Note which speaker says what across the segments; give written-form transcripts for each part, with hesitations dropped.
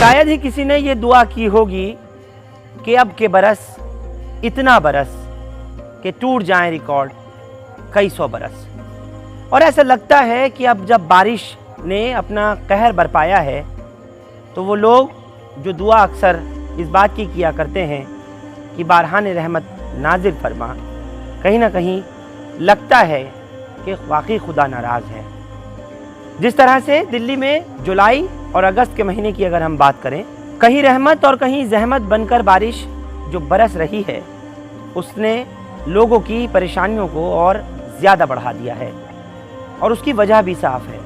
Speaker 1: शायद ही किसी ने ये दुआ की होगी कि अब के बरस इतना बरस कि टूट जाए रिकॉर्ड कई सौ बरस। और ऐसा लगता है कि अब जब बारिश ने अपना कहर बरपाया है तो वो लोग जो दुआ अक्सर इस बात की किया करते हैं कि बारहान रहमत नाजिल फरमा, कहीं ना कहीं लगता है कि वाकई खुदा नाराज़ है। जिस तरह से दिल्ली में जुलाई और अगस्त के महीने की अगर हम बात करें, कहीं रहमत और कहीं जहमत बनकर बारिश जो बरस रही है उसने लोगों की परेशानियों को और ज़्यादा बढ़ा दिया है। और उसकी वजह भी साफ है।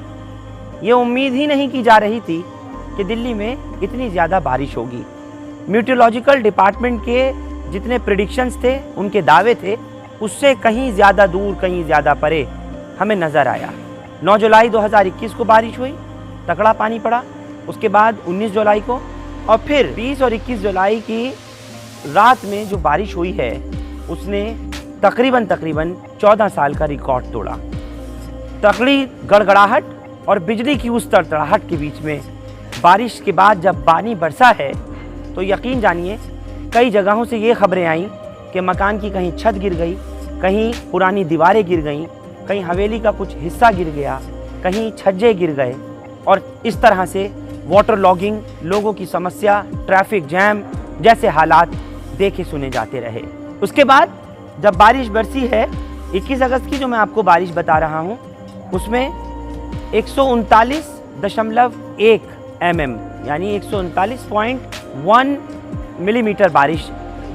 Speaker 1: ये उम्मीद ही नहीं की जा रही थी कि दिल्ली में इतनी ज़्यादा बारिश होगी। मीटियोलॉजिकल डिपार्टमेंट के जितने प्रिडिक्शंस थे, उनके दावे थे, उससे कहीं ज़्यादा दूर, कहीं ज़्यादा परे हमें नज़र आया। 9 जुलाई 2021 को बारिश हुई, तगड़ा पानी पड़ा। उसके बाद 19 जुलाई को और फिर 20 और 21 जुलाई की रात में जो बारिश हुई है उसने तकरीबन 14 साल का रिकॉर्ड तोड़ा। तगड़ी गड़गड़ाहट और बिजली की उस तड़तड़ाहट के बीच में बारिश के बाद जब पानी बरसा है तो यकीन जानिए कई जगहों से ये खबरें आईं कि मकान की कहीं छत गिर गई, कहीं पुरानी दीवारें गिर गईं, कहीं हवेली का कुछ हिस्सा गिर गया, कहीं छज्जे गिर गए। और इस तरह से वाटर लॉगिंग, लोगों की समस्या, ट्रैफिक जैम जैसे हालात देखे सुने जाते रहे। उसके बाद जब बारिश बरसी है 21 अगस्त की, जो मैं आपको बारिश बता रहा हूँ, उसमें 139.1 mm यानी 139.1 मिलीमीटर बारिश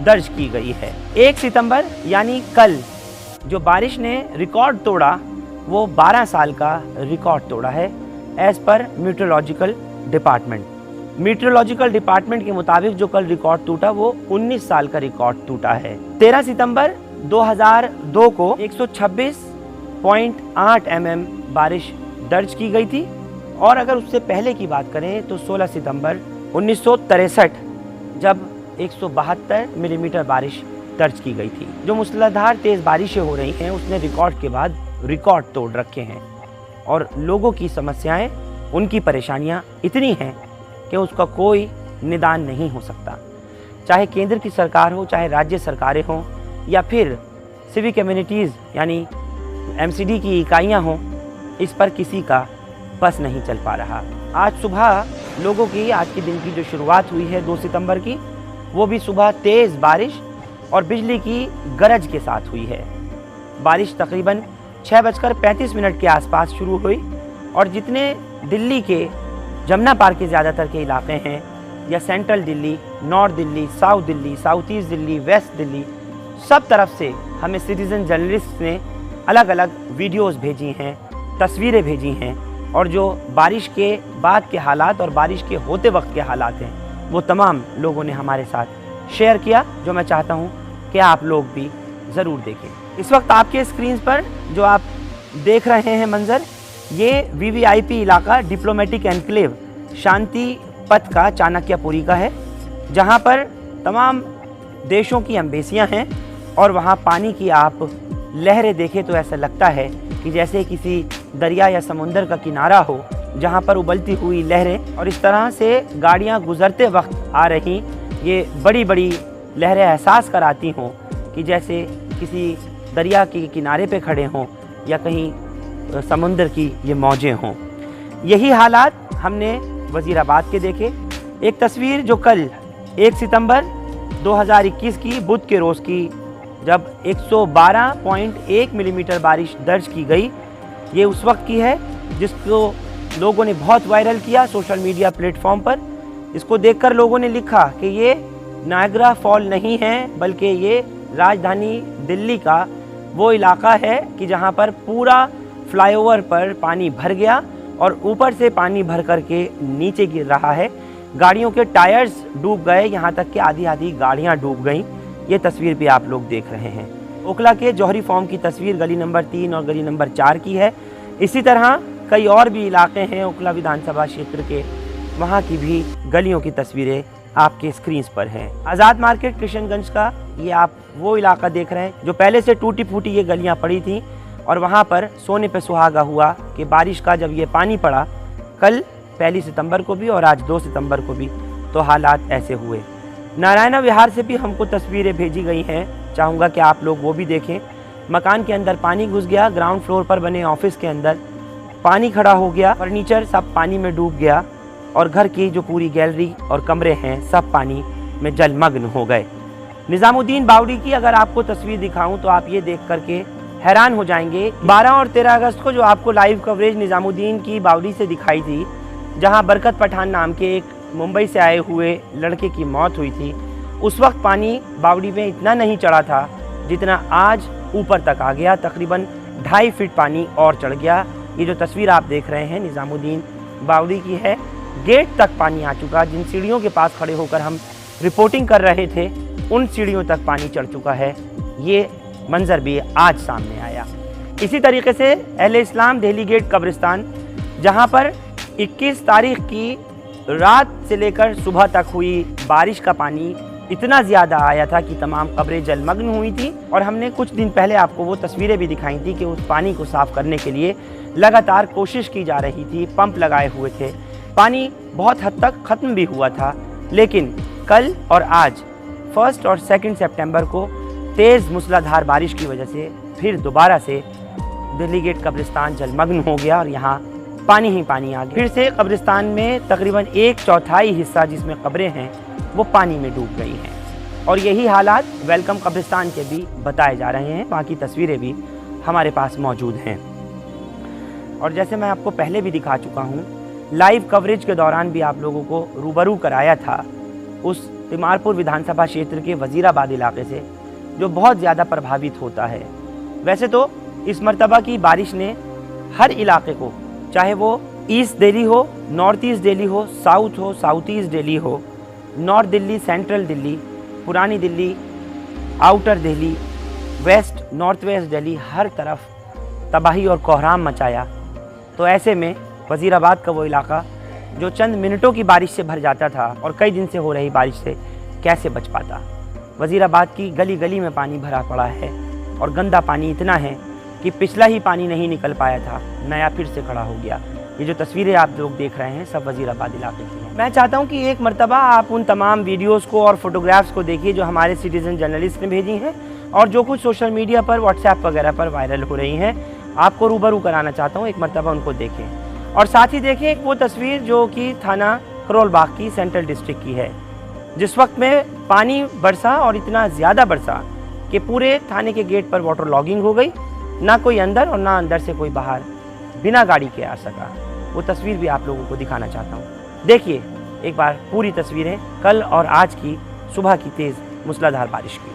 Speaker 1: दर्ज की गई है। 1 सितंबर यानी कल जो बारिश ने रिकॉर्ड तोड़ा वो 12 साल का रिकॉर्ड तोड़ा है as per meteorological department. Meteorological department के मुताबिक जो कल रिकॉर्ड टूटा वो 19 साल का रिकॉर्ड टूटा है। 13 सितंबर 2002 को 126.8 mm बारिश दर्ज की गई थी। और अगर उससे पहले की बात करें तो 16 सितंबर 1963 जब 172 मिलीमीटर बारिश दर्ज की गई थी। जो मूसलाधार तेज़ बारिशें हो रही हैं उसने रिकॉर्ड के बाद रिकॉर्ड तोड़ रखे हैं। और लोगों की समस्याएं, उनकी परेशानियां इतनी हैं कि उसका कोई निदान नहीं हो सकता। चाहे केंद्र की सरकार हो, चाहे राज्य सरकारें हों, या फिर सिविक कम्युनिटीज़ यानी MCD की इकाइयाँ हों, इस पर किसी का बस नहीं चल पा रहा। आज सुबह लोगों की, आज के दिन की जो शुरुआत हुई है 2 सितंबर की, वो भी सुबह तेज़ बारिश और बिजली की गरज के साथ हुई है। बारिश तकरीबन 6:35 के आसपास शुरू हुई और जितने दिल्ली के जमुना पार्क के ज़्यादातर के इलाके हैं, या central Delhi, north Delhi, south Delhi, south east Delhi, west Delhi, सब तरफ से हमें सिटीज़न जर्नलिस्ट ने अलग अलग वीडियोस भेजी हैं, तस्वीरें भेजी हैं। और जो बारिश के बाद के हालात और बारिश के होते वक्त के हालात हैं वो तमाम लोगों ने हमारे साथ शेयर किया, जो मैं चाहता हूं कि आप लोग भी ज़रूर देखें। इस वक्त आपके स्क्रीन पर जो आप देख रहे हैं मंज़र, ये VVIP इलाका डिप्लोमेटिक एनक्लेव शांति पथ का चाणक्यपुरी का है, जहां पर तमाम देशों की एम्बेसियां हैं। और वहां पानी की आप लहरें देखें तो ऐसा लगता है कि जैसे किसी दरिया या समुंदर का किनारा हो, जहां पर उबलती हुई लहरें और इस तरह से गाड़ियां गुजरते वक्त आ रही ये बड़ी बड़ी लहरें एहसास कराती हों कि जैसे किसी दरिया के किनारे पे खड़े हों या कहीं समुंदर की ये मौजें हों। यही हालात हमने वज़ीराबाद के देखे। एक तस्वीर जो कल 1 सितंबर 2021 की बुध के रोज़ की, जब 112.1 मिलीमीटर बारिश दर्ज की गई, ये उस वक्त की है जिसको लोगों ने बहुत वायरल किया सोशल मीडिया प्लेटफॉर्म पर। इसको देखकर लोगों ने लिखा कि ये नायग्रा फॉल नहीं है, बल्कि ये राजधानी दिल्ली का वो इलाका है कि जहाँ पर पूरा फ्लाईओवर पर पानी भर गया और ऊपर से पानी भर करके नीचे गिर रहा है। गाड़ियों के टायर्स डूब गए, यहाँ तक कि आधी गाड़ियाँ डूब गईं। ये तस्वीर भी आप लोग देख रहे हैं। ओखला के जौहरी फॉर्म की तस्वीर गली नंबर 3 और गली नंबर 4 की है। इसी तरह कई और भी इलाके हैं ओखला विधानसभा क्षेत्र के, वहाँ की भी गलियों की तस्वीरें आपके स्क्रीन पर हैं। आज़ाद मार्केट किशनगंज का ये आप वो इलाका देख रहे हैं जो पहले से टूटी फूटी ये गलियाँ पड़ी थी और वहाँ पर सोने पे सुहागा हुआ कि बारिश का जब ये पानी पड़ा, कल 1 सितंबर को भी और आज 2 सितंबर को भी तो हालात ऐसे हुए। नारायणा विहार से भी हमको तस्वीरें भेजी गई हैं, चाहूँगा कि आप लोग वो भी देखें। मकान के अंदर पानी घुस गया, ग्राउंड फ्लोर पर बने ऑफिस के अंदर पानी खड़ा हो गया, फर्नीचर सब पानी में डूब गया और घर की जो पूरी गैलरी और कमरे हैं सब पानी में जलमग्न हो गए। निज़ामुद्दीन बावड़ी की अगर आपको तस्वीर दिखाऊं तो आप ये देख करके हैरान हो जाएंगे। 12 और 13 अगस्त को जो आपको लाइव कवरेज निज़ामुद्दीन की बावड़ी से दिखाई थी, जहां बरकत पठान नाम के एक मुंबई से आए हुए लड़के की मौत हुई थी, उस वक्त पानी बावड़ी में इतना नहीं चढ़ा था जितना आज ऊपर तक आ गया। तकरीबन 2.5 फीट पानी और चढ़ गया। ये जो तस्वीर आप देख रहे हैं निज़ामुद्दीन बावड़ी की है। गेट तक पानी आ चुका। जिन सीढ़ियों के पास खड़े होकर हम रिपोर्टिंग कर रहे थे उन सीढ़ियों तक पानी चढ़ चुका है। ये मंजर भी आज सामने आया। इसी तरीके से अहले इस्लाम दिल्ली गेट कब्रिस्तान, जहां पर 21 तारीख की रात से लेकर सुबह तक हुई बारिश का पानी इतना ज़्यादा आया था कि तमाम कब्रें जलमग्न हुई थी। और हमने कुछ दिन पहले आपको वो तस्वीरें भी दिखाई थी कि उस पानी को साफ़ करने के लिए लगातार कोशिश की जा रही थी, पंप लगाए हुए थे। पानी बहुत हद तक ख़त्म भी हुआ था, लेकिन कल और आज 1 और 2 सितंबर को तेज़ मूसलाधार बारिश की वजह से फिर दोबारा से दिल्ली गेट कब्रिस्तान जलमग्न हो गया और यहाँ पानी ही पानी आ गया। फिर से कब्रिस्तान में तकरीबन 1/4 हिस्सा जिसमें कब्रें हैं वो पानी में डूब गई हैं। और यही हालात वेलकम कब्रिस्तान के भी बताए जा रहे हैं। वहाँ की तस्वीरें भी हमारे पास मौजूद हैं। और जैसे मैं आपको पहले भी दिखा चुका हूँ, लाइव कवरेज के दौरान भी आप लोगों को रूबरू कराया था उस तिमारपुर विधानसभा क्षेत्र के वजीराबाद इलाके से, जो बहुत ज़्यादा प्रभावित होता है। वैसे तो इस मर्तबा की बारिश ने हर इलाके को, चाहे वो ईस्ट दिल्ली हो, नॉर्थ ईस्ट दिल्ली हो, साउथ ईस्ट दिल्ली हो, नॉर्थ दिल्ली, सेंट्रल दिल्ली, पुरानी Delhi, outer Delhi, west, north west Delhi, हर तरफ तबाही और कोहराम मचाया। तो ऐसे में वजीराबाद का वो इलाका जो चंद मिनटों की बारिश से भर जाता था और कई दिन से हो रही बारिश से कैसे बच पाता। वजीराबाद की गली गली में पानी भरा पड़ा है और गंदा पानी इतना है कि पिछला ही पानी नहीं निकल पाया था, नया फिर से खड़ा हो गया। ये जो तस्वीरें आप लोग देख रहे हैं सब वजीराबाद इलाके की हैं। मैं चाहता हूं कि एक मर्तबा आप उन तमाम वीडियोस को और फोटोग्राफ्स को देखिए जो हमारे सिटीजन जर्नलिस्ट ने भेजी हैं और जो कुछ सोशल मीडिया पर, व्हाट्सएप वगैरह पर वायरल हो रही हैं। आपको रूबरू कराना चाहता हूँ, एक मर्तबा उनको देखें। और साथ ही देखें एक वो तस्वीर जो कि थाना करोल बाग की सेंट्रल डिस्ट्रिक्ट की है, जिस वक्त में पानी बरसा और इतना ज़्यादा बरसा कि पूरे थाने के गेट पर वाटर लॉगिंग हो गई। ना कोई अंदर और ना अंदर से कोई बाहर बिना गाड़ी के आ सका। वो तस्वीर भी आप लोगों को दिखाना चाहता हूँ। देखिए एक बार पूरी तस्वीरें कल और आज की सुबह की तेज़ मूसलाधार बारिश की।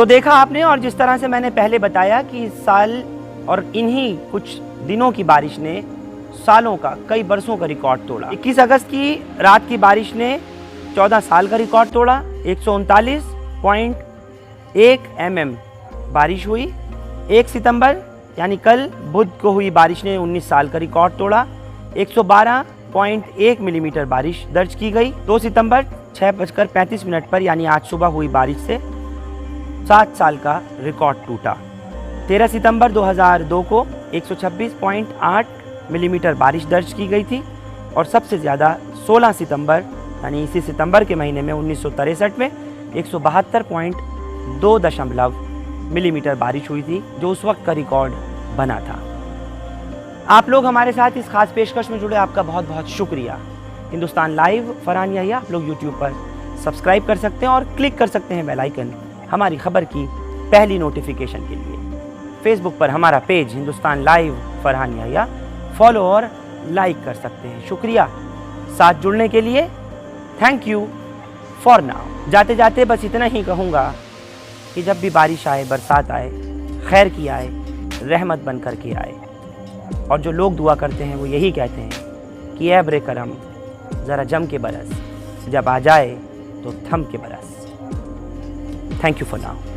Speaker 1: तो देखा आपने, और जिस तरह से मैंने पहले बताया कि इस साल और इन्हीं कुछ दिनों की बारिश ने सालों का, कई बरसों का रिकॉर्ड तोड़ा। 21 अगस्त की रात की बारिश ने 14 साल का रिकॉर्ड तोड़ा। 139.1 mm बारिश हुई। 1 सितंबर यानी कल बुध को हुई बारिश ने 19 साल का रिकॉर्ड तोड़ा। 112.1 मिलीमीटर बारिश दर्ज की गई। 2 सितंबर 6:35 पर यानी आज सुबह हुई बारिश से 7 साल का रिकॉर्ड टूटा। 13 सितंबर 2002 को 126.8 मिलीमीटर बारिश दर्ज की गई थी और सबसे ज़्यादा 16 सितंबर यानी इसी सितंबर के महीने में 1963 में 172.2 मिलीमीटर बारिश हुई थी, जो उस वक्त का रिकॉर्ड बना था। आप लोग हमारे साथ इस खास पेशकश में जुड़े, आपका बहुत बहुत शुक्रिया। हिंदुस्तान लाइव फरहान याहिया आप लोग यूट्यूब पर सब्सक्राइब कर सकते हैं और क्लिक कर सकते हैं बेल आइकन हमारी खबर की पहली नोटिफिकेशन के लिए। फेसबुक पर हमारा page Hindustan live Farhan Yahiya follow और लाइक कर सकते हैं। शुक्रिया साथ जुड़ने के लिए। Thank you for now. जाते जाते बस इतना ही कहूँगा कि जब भी बारिश आए, बरसात आए, खैर की आए, रहमत बन कर के आए। और जो लोग दुआ करते हैं वो यही कहते हैं कि ऐ बरे करम ज़रा जम के बरस, जब आ जाए तो थम के बरस। Thank you for now.